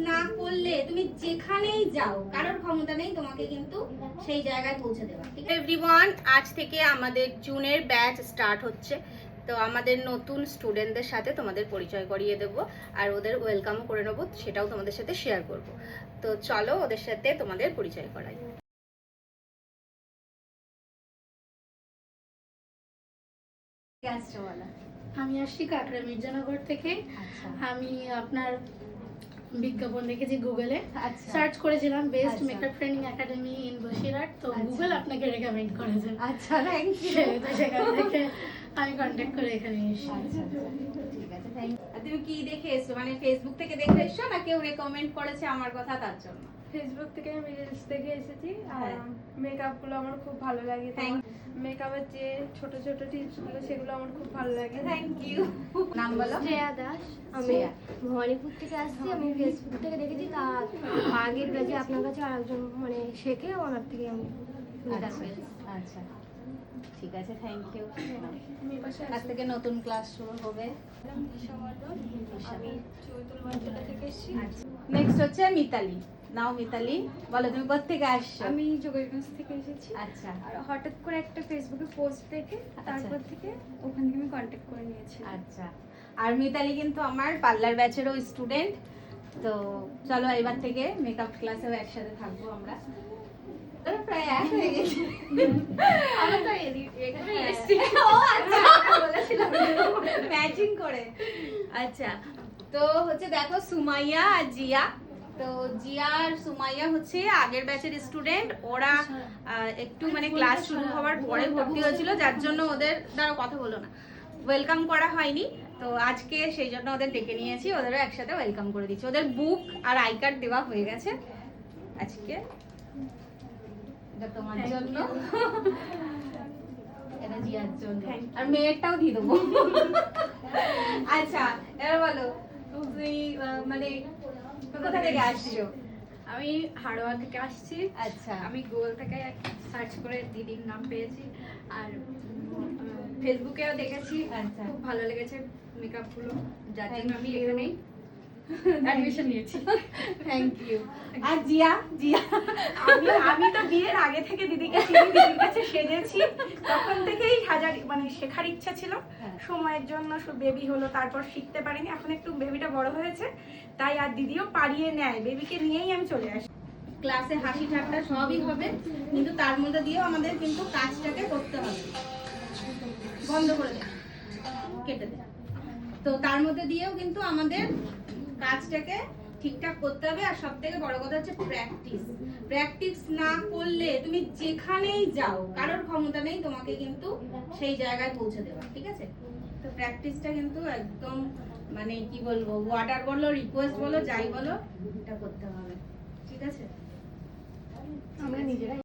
না করলে তুমি যেখানেই যাও কারোর ক্ষমতা নেই তোমাকে কিন্তু সেই জায়গায় পৌঁছে দেওয়া। ঠিক আছে এভরিওয়ান, আজ থেকে আমাদের জুনের ব্যাচ স্টার্ট হচ্ছে। তো আমাদের নতুন স্টুডেন্টদের সাথে তোমাদের পরিচয় করিয়ে দেব আর ওদের ওয়েলকামও করে নেবো, সেটাও তোমাদের সাথে শেয়ার করব। তো চলো ওদের সাথে তোমাদের পরিচয় করাই। আমি আসছি কাকড়া মির্জানগর থেকে। আমি আপনার বিজ্ঞাপন দেখেছি গুগলে, সার্চ করেছিলাম best makeup training academy in Basirhat. তো গুগল আপনাকে রেকমেন্ড করেছে। আচ্ছা, থ্যাংক ইউ। তো সেখান থেকে আমি কন্ট্যাক্ট করে এখানে এসেছি। ঠিক আছে, থ্যাংক ইউ। তুমি কি দেখে এসছো, মানে ফেসবুক থেকে দেখে এসছো না কেউ রেকমেন্ড করেছে আমার কথা তার জন্য? ফেসবুক থেকে আমি রিলস দেখে এসেছি আর মেকআপগুলো আমার খুব ভালো লাগে। মেকআপের যে ছোট ছোট টিপসগুলো সেগুলো আমার খুব ভালো লাগে। Thank you. নাম বলো? শ্রেয়া দাস। আমি ভবানীপুর থেকে আসছি। আমি ফেসবুক থেকে দেখেছি, তার আগের কাছে আপনার কাছে আরেকজন মানে শেখে, ওনার থেকে আমি আচ্ছা ঠিক আছে, থ্যাংক ইউ। আজ থেকে নতুন ক্লাস শুরু হবে। আমি চৈতুল মঞ্চলা থেকে এসেছি। নেক্সট হচ্ছে মিতালি। নাও মিতালি, বলো তুমি কোথা থেকে আসছো? আমি যোগেশগঞ্জ থেকে এসেছি। আচ্ছা, আর হঠাৎ করে একটা ফেসবুকে পোস্ট দেখে তারপর থেকে ওখান থেকে আমি কন্ট্যাক্ট করে নিয়েছি। আচ্ছা, আর মিতালি কিন্তু আমার পার্লার ব্যাচেরও স্টুডেন্ট। তো চলো এবার থেকে মেকআপ ক্লাসেও একসাথে থাকবো আমরা। প্রায় এক হয়ে গেছে। ম্যাচিং করে। আচ্ছা, তো হচ্ছে দেখো সুমাইয়া আর জিয়া। তো জিয়া আর সুমাইয়া হচ্ছে আগের ব্যাচের স্টুডেন্ট। ওরা একটু মানে ক্লাস শুরু হওয়ার পরে ভর্তি হয়েছিল, যার জন্য ওদের দ্বারা কথা বলো না, ওয়েলকাম করা হয়নি। তো আজকে সেই জন্য ওদের ডেকে নিয়েছি, ওদেরও একসাথে ওয়েলকাম করে দিচ্ছি। ওদের বুক আর আই কার্ড দেওয়া হয়ে গেছে আজকে। এটা তোমার জন্য, এটা জিয়ার জন্য, আর মেয়েরটাও দিয়ে দেবো। আচ্ছা, এবার বলো তুমি মানে কোথা থেকে আসছো? আমি হাড়োয়া থেকে আসছি। আচ্ছা, আমি গুগল থেকে সার্চ করে দিদির নাম পেয়েছি আর ফেসবুকেও দেখেছি। আচ্ছা, খুব ভালো লেগেছে মেকআপগুলো, যার জন্য আমি এখানেই অ্যাডমিশন নিয়েছি। Thank you. আর জিয়া, জিয়া আমি তো বিয়ের আগে থেকে দিদিকে চিনি, দিদির কাছে সেজেছি। তখন থেকেই মানে শেখার ইচ্ছা ছিল। সময়ের জন্য বেবি হলো, তারপর শিখতে পারিনি। এখন একটু বেবিটা বড় হয়েছে, তাই আর দিদিও পারিয়ে নেয়, বেবিকে নিয়েই আমি চলে আসি। ক্লাসে হাসি ঠাট্টা সবই হবে, কিন্তু তার মধ্যে দিয়েও আমাদের কিন্তু কাজটাকে করতে হবে। বন্ধ করে দে, কেটে দে। তো তার মধ্যে দিয়েও কিন্তু আমাদের কাজটাকে ঠিকঠাক করতে হবে। আর সব থেকে বড় কথা হচ্ছে প্র্যাকটিস। প্র্যাকটিস না করলে তুমি যেখানেই যাও কারোর ক্ষমতা নেই তোমাকে কিন্তু সেই জায়গায় পৌঁছে দেওয়া। ঠিক আছে, তো প্র্যাকটিসটা কিন্তু একদম মানে কি বলবো, ওয়াটার বলো, রিকোয়েস্ট বলো, যাই বলো, এটা করতে হবে। ঠিক আছে, আমরা নিজেরাই